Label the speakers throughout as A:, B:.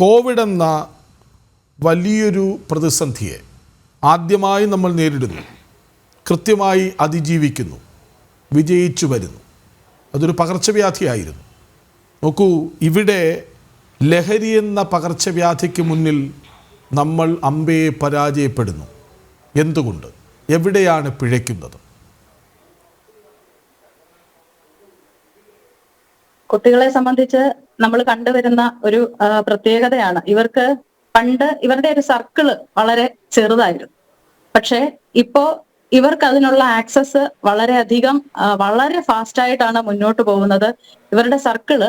A: Covid എന്ന വലിയൊരു പ്രതിസന്ധിയെ ആദ്യമായി നമ്മൾ നേരിടുന്നു, കൃത്യമായി അതിജീവിക്കുന്നു, വിജയിച്ചു വരുന്നു. അതൊരു പകർച്ചവ്യാധിയായിരുന്നു. നോക്കൂ, ഇവിടെ ലഹരി എന്ന പകർച്ചവ്യാധിക്ക് മുന്നിൽ നമ്മൾ അമ്പയെ പരാജയപ്പെടുന്നു. എന്തുകൊണ്ട്? എവിടെയാണ് പിഴയ്ക്കുന്നത്?
B: കുട്ടികളെ സംബന്ധിച്ച് നമ്മൾ കണ്ടുവരുന്ന ഒരു പ്രത്യേകതയാണ്, ഇവരുടെ ഒരു സർക്കിള് വളരെ ചെറുതായിരുന്നു. പക്ഷെ ഇപ്പോ ഇവർക്ക് അതിനുള്ള ആക്സസ് വളരെയധികം വളരെ ഫാസ്റ്റ് ആയിട്ടാണ് മുന്നോട്ട് പോകുന്നത്. ഇവരുടെ സർക്കിള്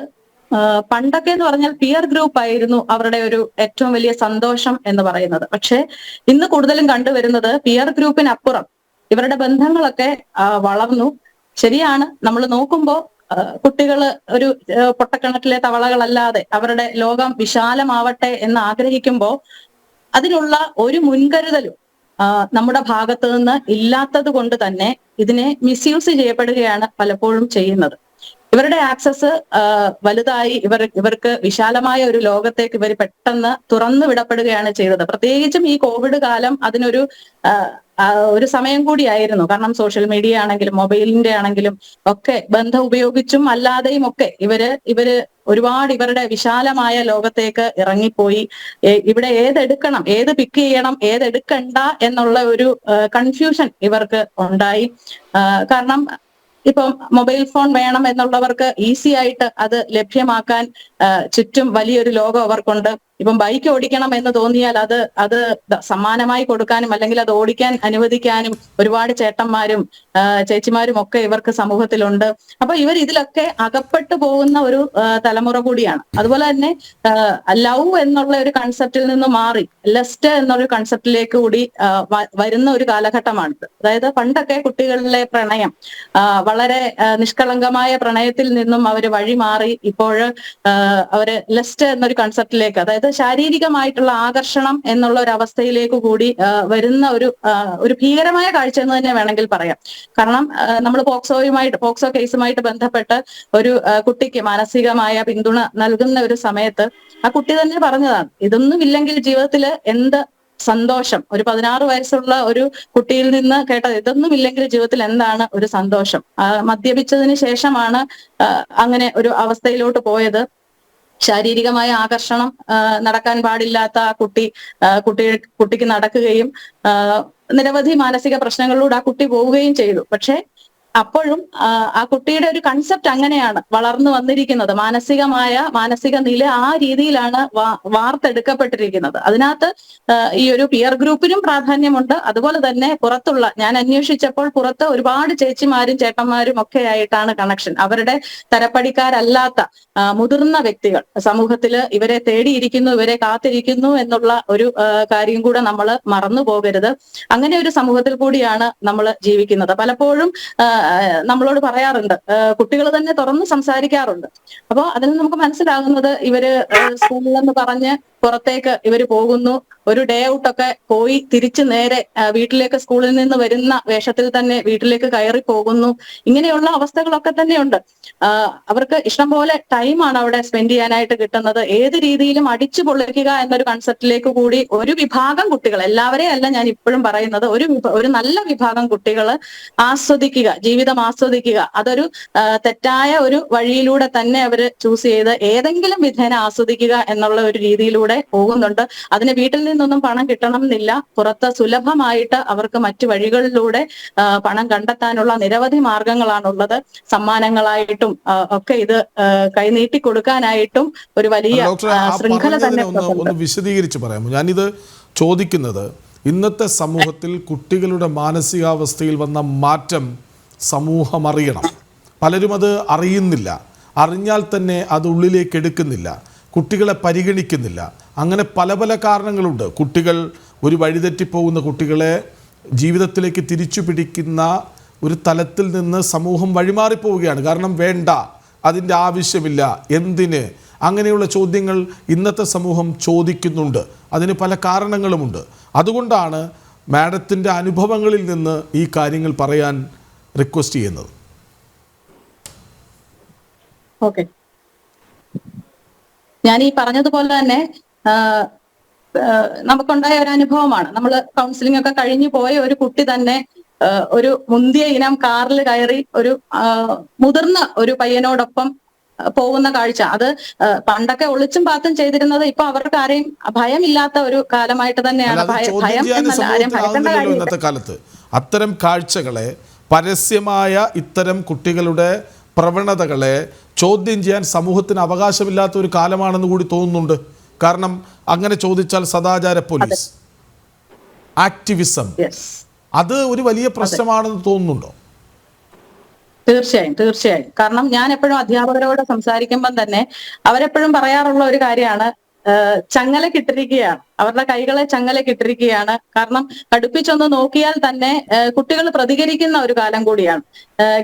B: പണ്ടൊക്കെ എന്ന് പറഞ്ഞാൽ പിയർ ഗ്രൂപ്പ് ആയിരുന്നു അവരുടെ ഒരു ഏറ്റവും വലിയ സന്തോഷം എന്ന് പറയുന്നത്. പക്ഷെ ഇന്ന് കൂടുതലും കണ്ടുവരുന്നത് പിയർ ഗ്രൂപ്പിനപ്പുറം ഇവരുടെ ബന്ധങ്ങളൊക്കെ വളർന്നു. ശരിയാണ്, നമ്മൾ നോക്കുമ്പോൾ കുട്ടികള് ഒരു പൊട്ടക്കിണറ്റിലെ തവളകളല്ലാതെ അവരുടെ ലോകം വിശാലമാവട്ടെ എന്ന് ആഗ്രഹിക്കുമ്പോൾ അതിനുള്ള ഒരു മുൻകരുതലും നമ്മുടെ ഭാഗത്ത് നിന്ന് ഇല്ലാത്തത് കൊണ്ട് തന്നെ ഇതിനെ മിസ്യൂസ് ചെയ്യപ്പെടുകയാണ് പലപ്പോഴും ചെയ്യുന്നത്. ഇവരുടെ ആക്സസ് വലുതായി ഇവർക്ക് വിശാലമായ ഒരു ലോകത്തേക്ക് ഇവർ പെട്ടെന്ന് തുറന്നു വിടപ്പെടുകയാണ് ചെയ്തത്. പ്രത്യേകിച്ചും ഈ കോവിഡ് കാലം അതിനൊരു ഒരു സമയം കൂടിയായിരുന്നു. കാരണം സോഷ്യൽ മീഡിയ ആണെങ്കിലും മൊബൈലിന്റെ ആണെങ്കിലും ഒക്കെ ബന്ധം ഉപയോഗിച്ചും അല്ലാതെയും ഒക്കെ ഇവര് ഒരുപാട് ഇവരുടെ വിശാലമായ ലോകത്തേക്ക് ഇറങ്ങിപ്പോയി. ഇവിടെ ഏതെടുക്കണം, ഏത് പിക്ക് ചെയ്യണം, ഏതെടുക്കണ്ട എന്നുള്ള ഒരു കൺഫ്യൂഷൻ ഇവർക്ക് ഉണ്ടായി. കാരണം ഇപ്പം മൊബൈൽ ഫോൺ വേണം എന്നുള്ളവർക്ക് ഈസി ആയിട്ട് അത് ലഭ്യമാക്കാൻ ചുറ്റും വലിയൊരു ലോകം അവർക്കുണ്ട്. ഇപ്പം ബൈക്ക് ഓടിക്കണം എന്ന് തോന്നിയാൽ അത് സമ്മാനമായി കൊടുക്കാനും അല്ലെങ്കിൽ അത് ഓടിക്കാൻ അനുവദിക്കാനും ഒരുപാട് ചേട്ടന്മാരും ചേച്ചിമാരും ഒക്കെ ഇവർക്ക് സമൂഹത്തിലുണ്ട്. അപ്പൊ ഇതിലൊക്കെ അകപ്പെട്ടു പോകുന്ന ഒരു തലമുറ കൂടിയാണ്. അതുപോലെ തന്നെ ലവ് എന്നുള്ള ഒരു കൺസെപ്റ്റിൽ നിന്ന് മാറി ലസ്റ്റ് എന്നൊരു കൺസെപ്റ്റിലേക്ക് കൂടി വരുന്ന ഒരു കാലഘട്ടമാണിത്. അതായത് പണ്ടൊക്കെ കുട്ടികളിലെ പ്രണയം വളരെ നിഷ്കളങ്കമായ പ്രണയത്തിൽ നിന്നും അവര് വഴിമാറി ഇപ്പോൾ അവര് ലസ്റ്റ് എന്നൊരു കൺസെപ്റ്റിലേക്ക്, അതായത് ശാരീരികമായിട്ടുള്ള ആകർഷണം എന്നുള്ള ഒരു അവസ്ഥയിലേക്ക് കൂടി വരുന്ന ഒരു ഭീകരമായ കാഴ്ച എന്ന് തന്നെ വേണമെങ്കിൽ പറയാം. കാരണം നമ്മൾ പോക്സോ കേസുമായിട്ട് ബന്ധപ്പെട്ട് ഒരു കുട്ടിക്ക് മാനസികമായ പിന്തുണ നൽകുന്ന ഒരു സമയത്ത് ആ കുട്ടി തന്നെ പറഞ്ഞതാണ്, ഇതൊന്നും ഇല്ലെങ്കിൽ ജീവിതത്തിൽ എന്ത് സന്തോഷം. ഒരു 16 വയസ്സുള്ള ഒരു കുട്ടിയിൽ നിന്ന് കേട്ടത്, ഇതൊന്നും ഇല്ലെങ്കിൽ ജീവിതത്തിൽ എന്താണ് ഒരു സന്തോഷം. മദ്യപിച്ചതിന് ശേഷമാണ് അങ്ങനെ ഒരു അവസ്ഥയിലോട്ട് പോയത്. ശാരീരികമായ ആകർഷണം നടക്കാൻ പാടില്ലാത്ത കുട്ടിക്ക് നടക്കുകയും നിരവധി മാനസിക പ്രശ്നങ്ങളിലൂടെ ആ കുട്ടി പോവുകയും ചെയ്തു. പക്ഷെ അപ്പോഴും ആ കുട്ടിയുടെ ഒരു കൺസെപ്റ്റ് അങ്ങനെയാണ് വളർന്നു വന്നിരിക്കുന്നത്. മാനസിക നില ആ രീതിയിലാണ് വാർത്തെടുക്കപ്പെട്ടിരിക്കുന്നത്. അതിനകത്ത് ഈ ഒരു പിയർ ഗ്രൂപ്പിനും പ്രാധാന്യമുണ്ട്. അതുപോലെ തന്നെ ഞാൻ അന്വേഷിച്ചപ്പോൾ പുറത്ത് ഒരുപാട് ചേച്ചിമാരും ചേട്ടന്മാരും ഒക്കെ ആയിട്ടാണ് കണക്ഷൻ. അവരുടെ തരപ്പടിക്കാരല്ലാത്ത മുതിർന്ന വ്യക്തികൾ സമൂഹത്തിൽ ഇവരെ തേടിയിരിക്കുന്നു, ഇവരെ കാത്തിരിക്കുന്നു എന്നുള്ള ഒരു കാര്യം കൂടെ നമ്മൾ മറന്നു പോകരുത്. അങ്ങനെ ഒരു സമൂഹത്തിൽ കൂടിയാണ് നമ്മൾ ജീവിക്കുന്നത്. പലപ്പോഴും നമ്മളോട് പറയാറുണ്ട്, കുട്ടികൾ തന്നെ തുറന്ന് സംസാരിക്കാറുണ്ട്. അപ്പോൾ അതിൽ നമുക്ക് മനസ്സിലാകുന്നത് ഇവര് സ്കൂളിലെന്ന് പറഞ്ഞ് പുറത്തേക്ക് ഇവർ പോകുന്നു, ഒരു ഡേ ഔട്ടൊക്കെ പോയി തിരിച്ചു നേരെ വീട്ടിലേക്ക് സ്കൂളിൽ നിന്ന് വരുന്ന വേഷത്തിൽ തന്നെ വീട്ടിലേക്ക് കയറി പോകുന്നു. ഇങ്ങനെയുള്ള അവസ്ഥകളൊക്കെ തന്നെയുണ്ട്. അവർക്ക് ഇഷ്ടം പോലെ ടൈമാണ് അവിടെ സ്പെൻഡ് ചെയ്യാനായിട്ട് കിട്ടുന്നത്. ഏത് രീതിയിലും അടിച്ചു പൊളിക്കുക എന്നൊരു കൺസെപ്റ്റിലേക്ക് കൂടി ഒരു വിഭാഗം കുട്ടികൾ, എല്ലാവരെയും അല്ല ഞാൻ ഇപ്പോഴും പറയുന്നത്, ഒരു നല്ല വിഭാഗം കുട്ടികൾ ആസ്വദിക്കുക, ജീവിതം ആസ്വദിക്കുക. അതൊരു തെറ്റായ ഒരു വഴിയിലൂടെ തന്നെ അവർ ചൂസ് ചെയ്ത് ഏതെങ്കിലും വിധേന ആസ്വദിക്കുക എന്നുള്ള ഒരു രീതിയിലൂടെ പോകുന്നുണ്ട്. അതിന് വീട്ടിൽ നിന്നൊന്നും പണം കിട്ടണം എന്നില്ല. പുറത്ത് സുലഭമായിട്ട് അവർക്ക് മറ്റു വഴികളിലൂടെ പണം കണ്ടെത്താനുള്ള നിരവധി മാർഗങ്ങളാണുള്ളത്. സമ്മാനങ്ങളായിട്ടും ഒക്കെ ഇത് കൈനീട്ടി കൊടുക്കാനായിട്ടും ഒരു വലിയ ശൃംഖല തന്നെ
A: ഒന്ന് വിശദീകരിച്ച് പറയാമോ? ഞാനിത് ചോദിക്കുന്നത്, ഇന്നത്തെ സമൂഹത്തിൽ കുട്ടികളുടെ മാനസികാവസ്ഥയിൽ വന്ന മാറ്റം സമൂഹം അറിയണം. പലരും അത് അറിയുന്നില്ല. അറിഞ്ഞാൽ തന്നെ അത് ഉള്ളിലേക്ക് എടുക്കുന്നില്ല, കുട്ടികളെ പരിഗണിക്കുന്നില്ല. അങ്ങനെ പല പല കാരണങ്ങളുണ്ട്. കുട്ടികൾ ഒരു വഴിതെറ്റിപ്പോകുന്ന കുട്ടികളെ ജീവിതത്തിലേക്ക് തിരിച്ചു പിടിക്കുന്ന ഒരു തലത്തിൽ നിന്ന് സമൂഹം വഴിമാറിപ്പോവുകയാണ്. കാരണം വേണ്ട, അതിൻ്റെ ആവശ്യമില്ല, എന്തിന്, അങ്ങനെയുള്ള ചോദ്യങ്ങൾ ഇന്നത്തെ സമൂഹം ചോദിക്കുന്നുണ്ട്. അതിന് പല കാരണങ്ങളുമുണ്ട്. അതുകൊണ്ടാണ് മാഡത്തിൻ്റെ അനുഭവങ്ങളിൽ നിന്ന് ഈ കാര്യങ്ങൾ പറയാൻ റിക്വസ്റ്റ് ചെയ്യുന്നത്.
B: ഓക്കെ, ഞാൻ ഈ പറഞ്ഞതുപോലെ തന്നെ നമുക്കുണ്ടായ ഒരു അനുഭവമാണ്. നമ്മൾ കൗൺസിലിംഗ് ഒക്കെ കഴിഞ്ഞു പോയ ഒരു കുട്ടി തന്നെ ഒരു മുന്തിയ ഇനം കാറിൽ കയറി ഒരു മുതിർന്ന ഒരു പയ്യനോടൊപ്പം പോകുന്ന കാഴ്ച. അത് പണ്ടൊക്കെ ഒളിച്ചും പാത്തും ചെയ്തിരുന്നത് ഇപ്പൊ അവർക്ക് ആരെയും ഭയമില്ലാത്ത ഒരു കാലമായിട്ട് തന്നെയാണ്. ഭയം എന്നല്ല, ആരെയും ഭയക്കേണ്ട കാര്യമില്ല
A: ഇന്നത്തെ കാലത്ത്. അത്തരം കാഴ്ചകളെ, പരസ്യമായ ഇത്തരം കുട്ടികളുടെ പ്രവണതകളെ ചോദ്യം ചെയ്യാൻ സമൂഹത്തിന് അവകാശമില്ലാത്ത ഒരു കാലമാണെന്ന് കൂടി തോന്നുന്നുണ്ട്. കാരണം അങ്ങനെ ചോദിച്ചാൽ സദാചാര പോലീസ്, ആക്ടിവിസം, അത് ഒരു വലിയ പ്രശ്നമാണെന്ന് തോന്നുന്നുണ്ടോ?
B: തീർച്ചയായും. കാരണം ഞാൻ എപ്പോഴും അധ്യാപകരോട് സംസാരിക്കുമ്പം തന്നെ അവരെപ്പോഴും പറയാറുള്ള ഒരു കാര്യമാണ്, ചങ്ങലക്കിട്ടിരിക്കുകയാണ്, അവരുടെ കൈകളെ ചങ്ങലക്കിട്ടിരിക്കുകയാണ്. കാരണം കടുപ്പിച്ചൊന്ന് നോക്കിയാൽ തന്നെ കുട്ടികൾ പ്രതികരിക്കുന്ന ഒരു കാലം കൂടിയാണ്.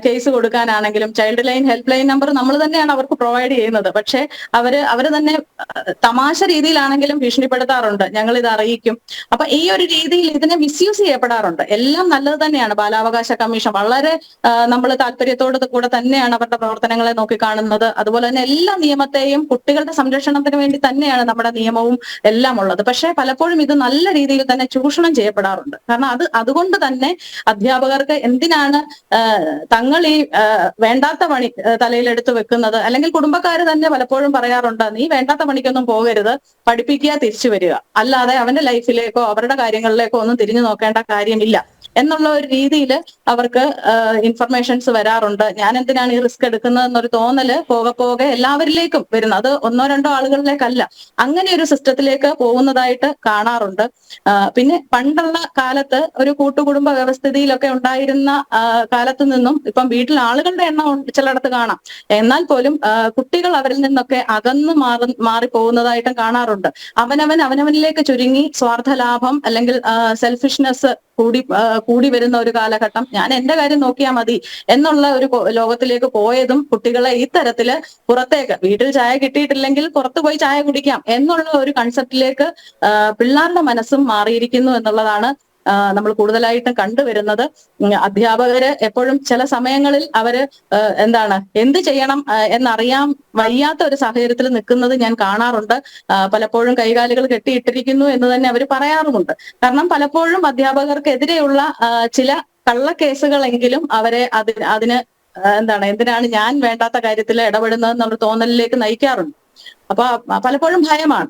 B: കേസ് കൊടുക്കാനാണെങ്കിലും child line help line number നമ്മൾ തന്നെയാണ് അവർക്ക് പ്രൊവൈഡ് ചെയ്യുന്നത്. പക്ഷെ അവര് തന്നെ തമാശ രീതിയിലാണെങ്കിലും ഭീഷണിപ്പെടുത്താറുണ്ട്, ഞങ്ങൾ ഇത് അറിയിക്കും. അപ്പൊ ഈ ഒരു രീതിയിൽ ഇതിനെ മിസ്യൂസ് ചെയ്യപ്പെടാറുണ്ട്. എല്ലാം നല്ലത് തന്നെയാണ്. ബാലാവകാശ കമ്മീഷൻ വളരെ നമ്മൾ താല്പര്യത്തോട് കൂടെ തന്നെയാണ് അവരുടെ പ്രവർത്തനങ്ങളെ നോക്കിക്കാണുന്നത്. അതുപോലെ തന്നെ എല്ലാ നിയമത്തെയും കുട്ടികളുടെ സംരക്ഷണത്തിന് വേണ്ടി തന്നെയാണ് നമ്മുടെ നിയമവും എല്ലാം ഉള്ളത്. പക്ഷെ പലപ്പോഴും ഇത് നല്ല രീതിയിൽ തന്നെ ചൂഷണം ചെയ്യപ്പെടാറുണ്ട്. കാരണം അതുകൊണ്ട് തന്നെ അധ്യാപകർക്ക് എന്തിനാണ് തങ്ങൾ ഈ വേണ്ടാത്ത പണി തലയിലെടുത്ത് വെക്കുന്നത്? അല്ലെങ്കിൽ കുടുംബക്കാർ തന്നെ പലപ്പോഴും പറയാറുണ്ട്, നീ വേണ്ടാത്ത പണിക്കൊന്നും പോകരുത്, പഠിപ്പിക്കുക, തിരിച്ചു വരിക, അല്ലാതെ അവന്റെ ലൈഫിലേക്കോ അവരുടെ കാര്യങ്ങളിലേക്കോ ഒന്നും തിരിഞ്ഞു നോക്കേണ്ട കാര്യമില്ല എന്നുള്ള ഒരു രീതിയിൽ അവർക്ക് ഇൻഫർമേഷൻസ് വരാറുണ്ട്. ഞാൻ എന്തിനാണ് ഈ റിസ്ക് എടുക്കുന്നത് എന്നൊരു തോന്നല് പോകെ എല്ലാവരിലേക്കും വരുന്നത്. അത് ഒന്നോ രണ്ടോ ആളുകളിലേക്കല്ല, അങ്ങനെ ഒരു സിസ്റ്റത്തിലേക്ക് പോകുന്നതായിട്ട് കാണാറുണ്ട്. പിന്നെ പണ്ടുള്ള കാലത്ത് ഒരു കൂട്ടുകുടുംബ വ്യവസ്ഥിതിയിലൊക്കെ ഉണ്ടായിരുന്ന കാലത്ത് നിന്നും ഇപ്പം വീട്ടിൽ ആളുകളുടെ എണ്ണം ചിലയിടത്ത് കാണാം, എന്നാൽ പോലും കുട്ടികൾ അവരിൽ നിന്നൊക്കെ അകന്നു മാറി പോകുന്നതായിട്ടും കാണാറുണ്ട്. അവനവനിലേക്ക് ചുരുങ്ങി സ്വാർത്ഥ ലാഭം അല്ലെങ്കിൽ സെൽഫിഷ്നെസ് കൂടി വരുന്ന ഒരു കാലഘട്ടം. ഞാൻ എന്റെ കാര്യം നോക്കിയാൽ മതി എന്നുള്ള ഒരു ലോകത്തിലേക്ക് പോയതും കുട്ടികളെ ഈ തരത്തില് പുറത്തേക്ക്, വീട്ടിൽ ചായ കിട്ടിയിട്ടില്ലെങ്കിൽ പുറത്തു പോയി ചായ കുടിക്കാം എന്നുള്ള ഒരു കൺസെപ്റ്റിലേക്ക് പിള്ളേരുടെ മനസ്സും മാറിയിരിക്കുന്നു എന്നുള്ളതാണ് നമ്മൾ കൂടുതലായിട്ടും കണ്ടുവരുന്നത്. അധ്യാപകര് എപ്പോഴും ചില സമയങ്ങളിൽ അവര് എന്ത് ചെയ്യണം എന്നറിയാൻ വയ്യാത്ത ഒരു സാഹചര്യത്തിൽ നിൽക്കുന്നത് ഞാൻ കാണാറുണ്ട്. പലപ്പോഴും കൈകാലുകൾ കെട്ടിയിട്ടിരിക്കുന്നു എന്ന് തന്നെ അവർ പറയാറുമുണ്ട്. കാരണം പലപ്പോഴും അധ്യാപകർക്കെതിരെയുള്ള ചില കള്ളക്കേസുകളെങ്കിലും അവരെ അതിന് എന്തിനാണ് ഞാൻ വേണ്ടാത്ത കാര്യത്തിൽ ഇടപെടുന്നത് എന്നുള്ള തോന്നലിലേക്ക് നയിക്കാറുണ്ട്. അപ്പൊ പലപ്പോഴും ഭയമാണ്.